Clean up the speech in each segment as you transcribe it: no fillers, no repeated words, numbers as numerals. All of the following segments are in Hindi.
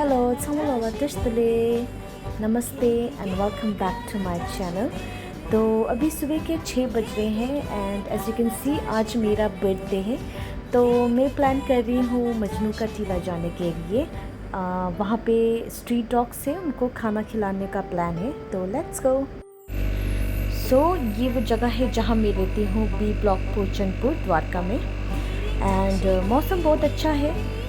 Hello, it's Hamala Tishtale. नमस्ते and welcome back to my channel. तो अभी सुबह के 6 बज रहे हैं and as you can see आज मेरा बर्थडे है। तो मैं प्लान कर रही हूँ मजनू का टीला जाने के लिए। वहाँ पे स्ट्रीट डॉग से उनको खाना खिलाने का प्लान है, तो लेट्स गो। सो ये वो जगह है जहाँ मैं रहती हूँ, बी ब्लॉक पोचनपुर द्वारका में। एंड मौसम बहुत अच्छा है।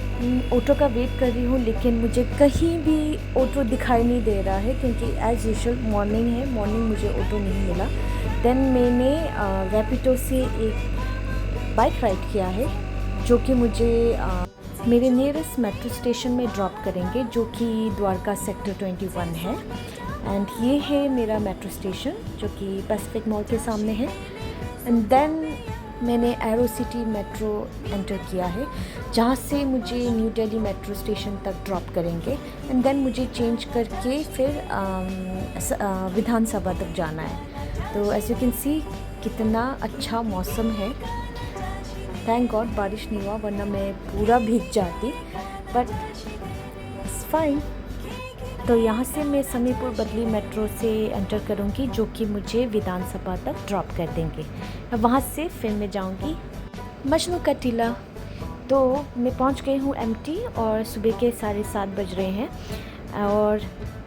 ऑटो का वेट कर रही हूँ लेकिन मुझे कहीं भी ऑटो दिखाई नहीं दे रहा है क्योंकि एज़ यूजुअल मॉर्निंग है, मॉर्निंग मुझे ऑटो नहीं मिला। देन मैंने रैपिडो से एक बाइक राइड किया है जो कि मुझे मेरे नियरेस्ट मेट्रो स्टेशन में ड्रॉप करेंगे, जो कि द्वारका सेक्टर 21 है। एंड ये है मेरा मेट्रो स्टेशन जो कि पैसिफिक मॉल के सामने है। एंड देन मैंने एरो सिटी मेट्रो एंटर किया है जहाँ से मुझे न्यू दिल्ली मेट्रो स्टेशन तक ड्रॉप करेंगे। एंड देन मुझे चेंज करके फिर विधानसभा तक जाना है। तो एज यू कैन सी कितना अच्छा मौसम है। थैंक गॉड बारिश नहीं हुआ, वरना मैं पूरा भीग जाती, बट इट्स फाइन। तो यहाँ से मैं समीपुर बदली मेट्रो से एंटर करूँगी जो कि मुझे विधानसभा तक ड्रॉप कर देंगे। वहाँ से फिर मैं जाऊँगी मजनू का टीला। तो मैं पहुँच गई हूँ एमटी और सुबह के 7:30 बज रहे हैं। और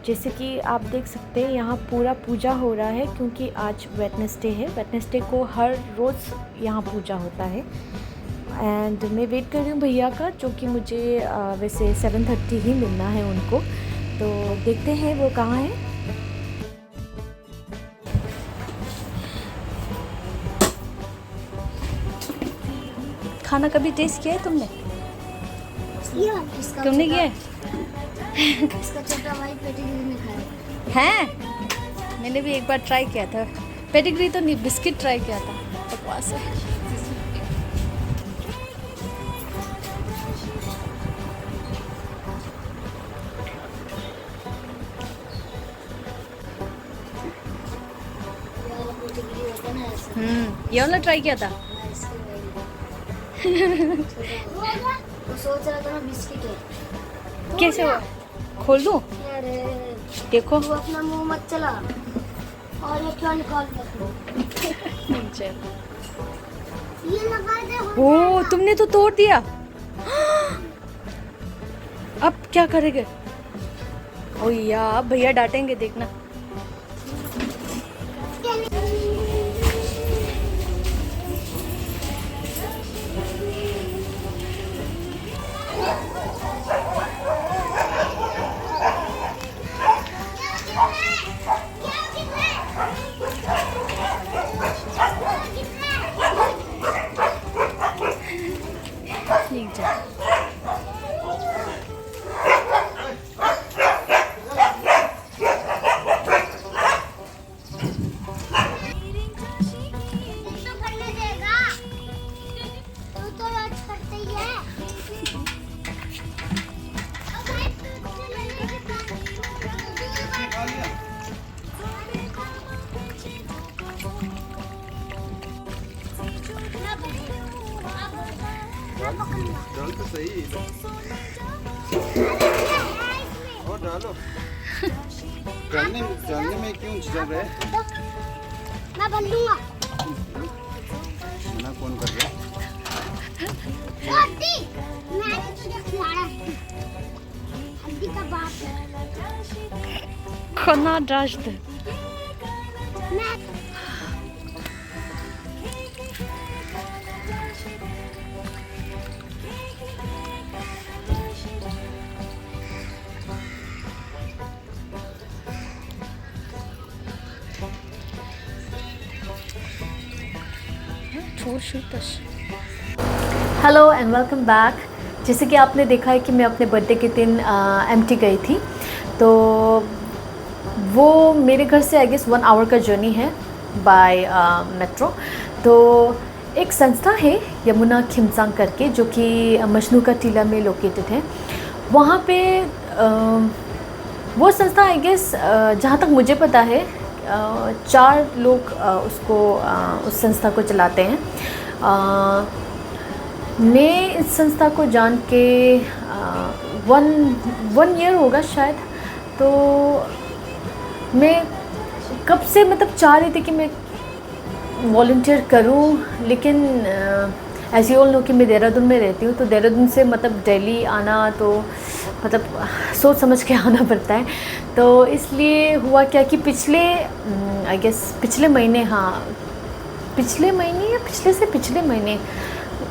जैसे कि आप देख सकते हैं यहाँ पूरा पूजा हो रहा है क्योंकि आज वेडनेसडे है। वेडनेसडे को हर रोज़ यहाँ पूजा होता है। एंड मैं वेट कर रही हूँ भैया का, जो कि मुझे वैसे 7:30 ही मिलना है उनको। तो देखते हैं वो कहाँ है। खाना कभी टेस्ट किया है तुमने? तुमने किया है? इसका छोटा भाई पेडिग्री में खाया हैं? मैंने भी एक बार ट्राई किया था। पेडिग्री तो नहीं, बिस्किट ट्राई किया था, बकवास है। ये वाला ट्राई किया था। वो सोच रहा था ना बिस्किट है। कैसे हुआ? खोल दूं? अरे देखो तू अपना मुंह मत चला और ये क्यों निकाल ये लगा दे। ओ तुमने तो तोड़ दिया। अब क्या करेंगे? ओ यार भैया डांटेंगे, देखना। ठीक है। डाल तो सही और डालो। डालने में क्यों झिझक रहे? मैं बन लूंगा। मना कौन कर रहा है? मैंने तुझे खिलाया है। हल्दी का बाप है। खाना डास्ट मैं हेलो एंड वेलकम बैक। जैसे कि आपने देखा है कि मैं अपने बर्थडे के दिन एमटी गई थी। तो वो मेरे घर से आई गेस 1 आवर का जर्नी है बाय मेट्रो। तो एक संस्था है यमुना खिमसांग करके, जो कि मजनू का टीला में लोकेटेड है। वहाँ पे वो संस्था आई गेस जहाँ तक मुझे पता है 4 लोग उस संस्था को चलाते हैं। मैं इस संस्था को जान के वन ईयर होगा शायद। तो मैं कब से मतलब चाह रही थी कि मैं वॉलंटियर करूं, लेकिन एज यू ऑल नो कि मैं देहरादून में रहती हूँ, तो देहरादून से मतलब दिल्ली आना तो मतलब सोच समझ के आना पड़ता है। तो इसलिए हुआ क्या कि पिछले आई गेस पिछले महीने या पिछले महीने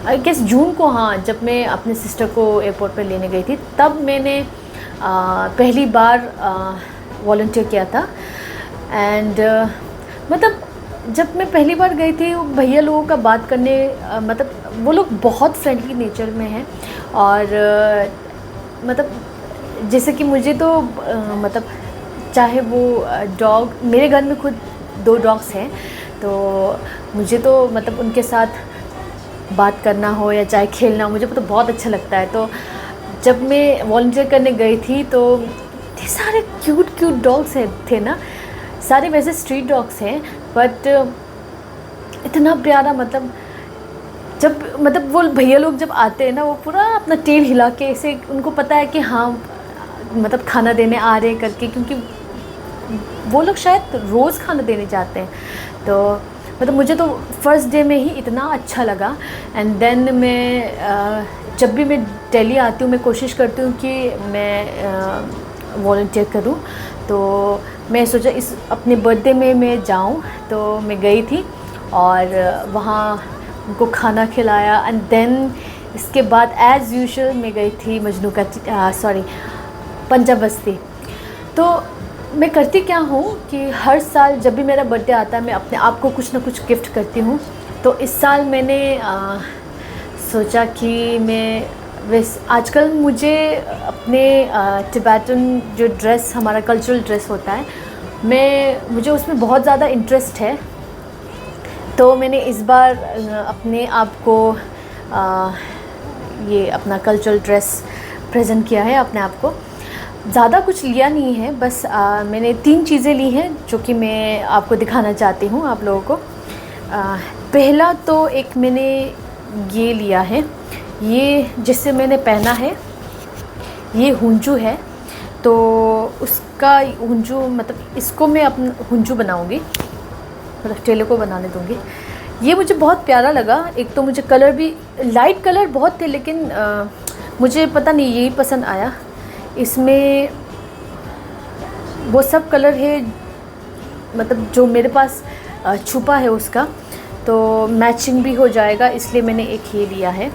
आई गेस जून को, हाँ, जब मैं अपने सिस्टर को एयरपोर्ट पे लेने गई थी, तब मैंने पहली बार वॉलंटियर किया था। एंड मतलब जब मैं पहली बार गई थी, भैया लोगों का बात करने मतलब वो लोग बहुत फ्रेंडली नेचर में हैं। और मतलब जैसे कि मुझे तो मतलब चाहे वो डॉग, मेरे घर में खुद 2 डॉग्स हैं, तो मुझे तो मतलब उनके साथ बात करना हो या चाहे खेलना हो, मुझे तो बहुत अच्छा लगता है। तो जब मैं वॉलंटियर करने गई थी तो इतने सारे क्यूट डॉग्स थे ना, सारे वैसे स्ट्रीट डॉग्स हैं, बट इतना प्यारा, मतलब जब मतलब वो भैया लोग जब आते हैं ना, वो पूरा अपना टेल हिला के ऐसे, उनको पता है कि हाँ मतलब खाना देने आ रहे करके, क्योंकि वो लोग शायद रोज़ खाना देने जाते हैं। तो मतलब मुझे तो फर्स्ट डे में ही इतना अच्छा लगा। एंड देन मैं जब भी मैं दिल्ली आती हूँ, मैं कोशिश करती हूँ कि मैं वॉलंटियर करूँ। तो मैं सोचा इस अपने बर्थडे में मैं जाऊँ, तो मैं गई थी और वहाँ उनको खाना खिलाया। एंड देन इसके बाद एज़ यूजुअल मैं गई थी मजनू का पंजाब बस्ती। तो मैं करती क्या हूँ कि हर साल जब भी मेरा बर्थडे आता है, मैं अपने आप को कुछ ना कुछ गिफ्ट करती हूँ। तो इस साल मैंने सोचा कि मैं आजकल मुझे अपने तिब्बतन जो ड्रेस, हमारा कल्चरल ड्रेस होता है, मुझे उसमें बहुत ज़्यादा इंटरेस्ट है। तो मैंने इस बार अपने आप को ये अपना कल्चरल ड्रेस प्रेजेंट किया है अपने आप को। ज़्यादा कुछ लिया नहीं है, बस मैंने 3 चीज़ें ली हैं जो कि मैं आपको दिखाना चाहती हूँ आप लोगों को। पहला तो एक मैंने ये लिया है, ये जिससे मैंने पहना है, ये हुंजू है। तो उसका हुंजू मतलब इसको मैं अपना हुंजू बनाऊँगी, मतलब टेलर को बनाने दूँगी। ये मुझे बहुत प्यारा लगा। एक तो मुझे कलर भी, लाइट कलर बहुत थे, लेकिन मुझे पता नहीं यही पसंद आया। इसमें वो सब कलर है मतलब जो मेरे पास छुपा है उसका, तो मैचिंग भी हो जाएगा, इसलिए मैंने एक ये लिया है।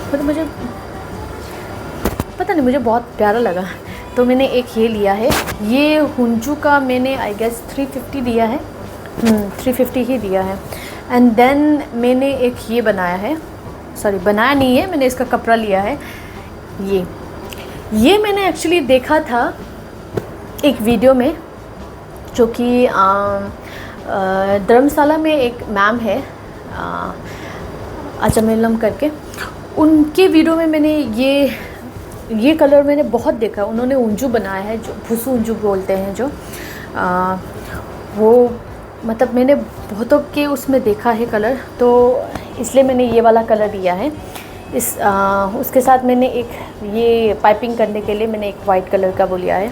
मतलब मुझे पता नहीं, मुझे बहुत प्यारा लगा, तो मैंने एक ये लिया है। ये हुंजू का मैंने आई गेस 350 दिया है, 350 ही दिया है। एंड देन मैंने एक ये बनाया है, सॉरी बनाया नहीं है, मैंने इसका कपड़ा लिया है। ये मैंने एक्चुअली देखा था एक वीडियो में, जो कि धर्मशाला में एक मैम है अचमेलम करके, उनके वीडियो में मैंने ये कलर मैंने बहुत देखा। उन्होंने उंजू बनाया है, जो भुसु उंजू बोलते हैं, जो वो मतलब मैंने बहुतों के उसमें देखा है कलर, तो इसलिए मैंने ये वाला कलर लिया है। उसके साथ मैंने एक ये पाइपिंग करने के लिए मैंने एक वाइट कलर का वो लिया है।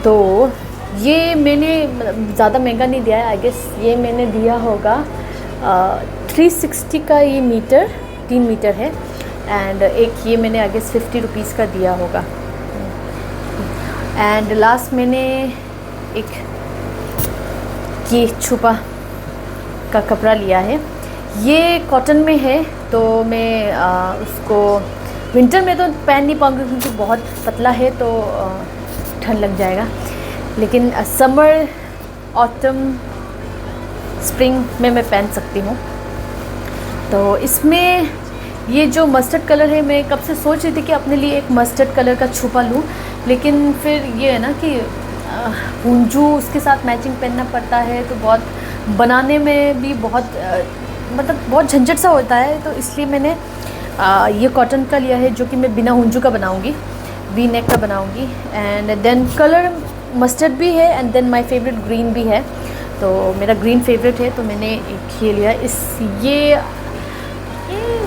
तो ये मैंने ज़्यादा महंगा नहीं दिया है, आई गेस ये मैंने दिया होगा 360 का, ये मीटर 3 मीटर है। एंड एक ये मैंने आई गेस 50 रुपीज़ का दिया होगा। एंड लास्ट मैंने एक ये छुपा का कपड़ा लिया है, ये कॉटन में है, तो मैं उसको विंटर में तो पहन नहीं पाऊँगी क्योंकि बहुत पतला है, तो ठंड लग जाएगा। लेकिन समर, ऑटम, स्प्रिंग में मैं पहन सकती हूँ। तो इसमें ये जो मस्टर्ड कलर है, मैं कब से सोच रही थी कि अपने लिए एक मस्टर्ड कलर का छुपा लूँ, लेकिन फिर ये है ना कि हुंजू उसके साथ मैचिंग पहनना पड़ता है, तो बहुत बनाने में भी बहुत मतलब बहुत झंझट सा होता है। तो इसलिए मैंने ये कॉटन का लिया है, जो कि मैं बिना हुंजू का बनाऊंगी, वी नेक का बनाऊंगी। एंड देन कलर मस्टर्ड भी है, and then my favourite green भी है, तो मेरा ग्रीन फेवरेट है, तो मैंने एक ये लिया।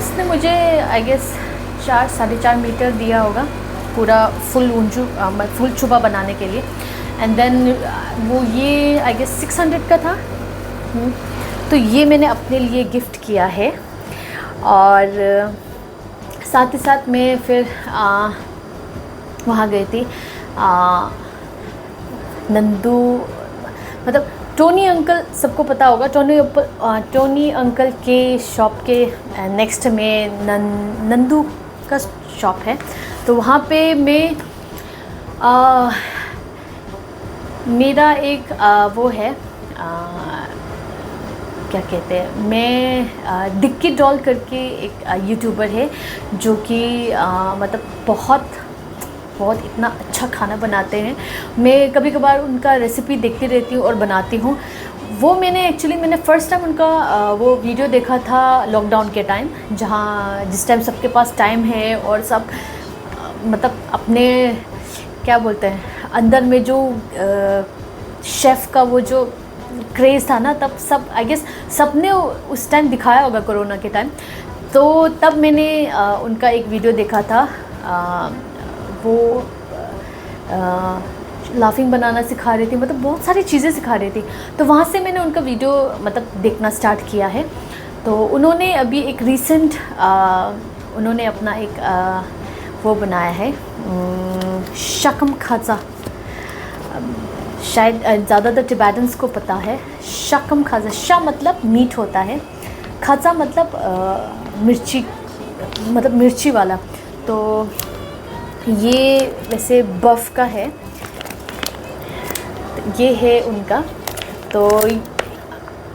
इसने मुझे आई गेस 4 साढ़े 4 मीटर दिया होगा पूरा फुल ऊंचू फुल छुपा बनाने के लिए। एंड देन वो ये आई गेस 600 का था। तो ये मैंने अपने लिए गिफ्ट किया है। और साथ ही साथ मैं फिर वहाँ गई थी नंदू, मतलब टोनी अंकल, सबको पता होगा टोनी अंकल के शॉप के नेक्स्ट में नंदू का शॉप है। तो वहाँ पे मैं मेरा एक वो है क्या कहते हैं, मैं डिक्की डॉल करके एक यूट्यूबर है जो कि मतलब बहुत इतना अच्छा खाना बनाते हैं। मैं कभी कभार उनका रेसिपी देखती रहती हूँ और बनाती हूँ। वो मैंने फ़र्स्ट टाइम उनका वो वीडियो देखा था लॉकडाउन के टाइम, जिस टाइम सबके पास टाइम है और सब मतलब अपने क्या बोलते हैं अंदर में जो शेफ़ का वो जो क्रेज़ था ना, तब सब आई गेस सबने उस टाइम दिखाया होगा कोरोना के टाइम। तो तब मैंने उनका एक वीडियो देखा था। वो लाफिंग बनाना सिखा रही थी, मतलब बहुत सारी चीज़ें सिखा रही थी। तो वहाँ से मैंने उनका वीडियो मतलब देखना स्टार्ट किया है। तो उन्होंने अभी एक रीसेंट उन्होंने अपना एक वो बनाया है शकम खाजा। शायद ज़्यादातर टिबेटन्स को पता है शकम खाजा। शा मतलब मीट होता है, खाजा मतलब मिर्ची, मतलब मिर्ची वाला। तो ये वैसे बफ का है, ये है उनका। तो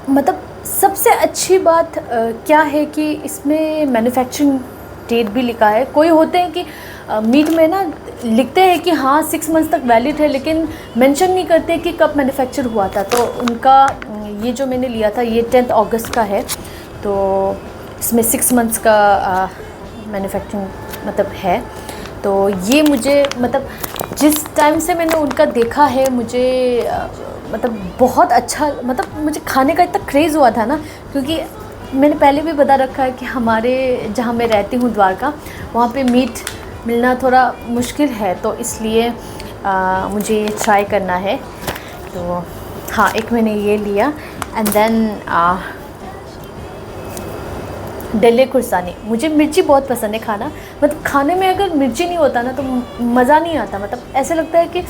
मतलब सबसे अच्छी बात क्या है कि इसमें मैन्युफैक्चरिंग डेट भी लिखा है। कोई होते हैं कि मीट में ना लिखते हैं कि हाँ 6 मंथ्स तक वैलिड है, लेकिन मेंशन नहीं करते कि कब मैन्युफैक्चर हुआ था। तो उनका ये जो मैंने लिया था ये 10 अगस्त का है। तो इसमें 6 मंथ्स का मैन्युफैक्चरिंग मतलब है। तो ये मुझे मतलब जिस टाइम से मैंने उनका देखा है मुझे मतलब बहुत अच्छा, मतलब मुझे खाने का इतना क्रेज़ हुआ था ना, क्योंकि मैंने पहले भी बता रखा है कि हमारे जहाँ मैं रहती हूँ द्वारका, वहाँ पे मीट मिलना थोड़ा मुश्किल है। तो इसलिए मुझे ये ट्राई करना है। तो हाँ, एक मैंने ये लिया। And then Dalle Khursani. मुझे मिर्ची बहुत पसंद है खाना, मतलब खाने में अगर मिर्ची नहीं होता ना तो मज़ा नहीं आता। मतलब ऐसे लगता है कि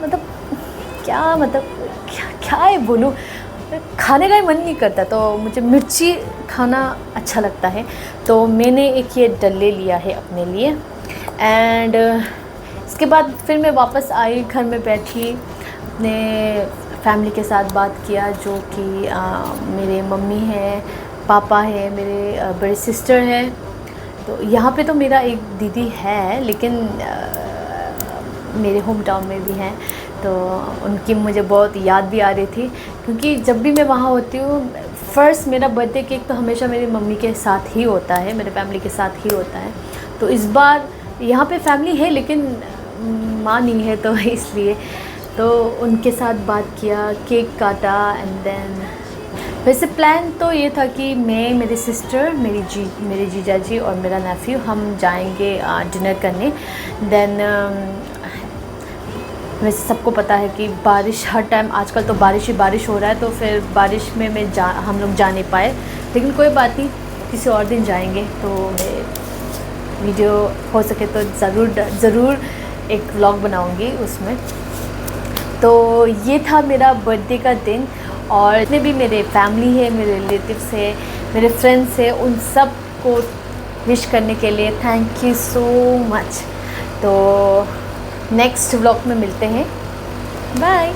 मतलब क्या है बोलूँ, खाने का ही मन नहीं करता। तो मुझे मिर्ची खाना अच्छा लगता है। तो मैंने एक ये डल्ले लिया है अपने लिए। एंड इसके बाद फिर मैं वापस आई, घर में बैठी, अपने फैमिली के साथ बात किया, जो कि मेरे मम्मी है, पापा है, मेरे बड़े सिस्टर हैं। तो यहाँ पे तो मेरा एक दीदी है, लेकिन मेरे होम टाउन में भी हैं। तो उनकी मुझे बहुत याद भी आ रही थी, क्योंकि जब भी मैं वहाँ होती हूँ, फ़र्स्ट मेरा बर्थडे केक तो हमेशा मेरी मम्मी के साथ ही होता है, मेरे फैमिली के साथ ही होता है। तो इस बार यहाँ पे फैमिली है लेकिन माँ नहीं है, तो इसलिए तो उनके साथ बात किया, केक काटा। एंड देन वैसे प्लान तो ये था कि मैं, मेरी सिस्टर, मेरे जीजा जी और मेरा नेफ्यू हम जाएंगे डिनर करने। देन वैसे सबको पता है कि बारिश हर टाइम आजकल तो बारिश ही बारिश हो रहा है, तो फिर बारिश में हम लोग जा नहीं पाए। लेकिन कोई बात नहीं, किसी और दिन जाएंगे। तो मैं वीडियो हो सके तो ज़रूर एक व्लॉग बनाऊंगी उसमें। तो ये था मेरा बर्थडे का दिन। और जितने भी मेरे फैमिली है, मेरे रिलेटिव्स है, मेरे फ्रेंड्स है, उन सब को विश करने के लिए थैंक यू सो मच। तो नेक्स्ट व्लॉग में मिलते हैं। बाय।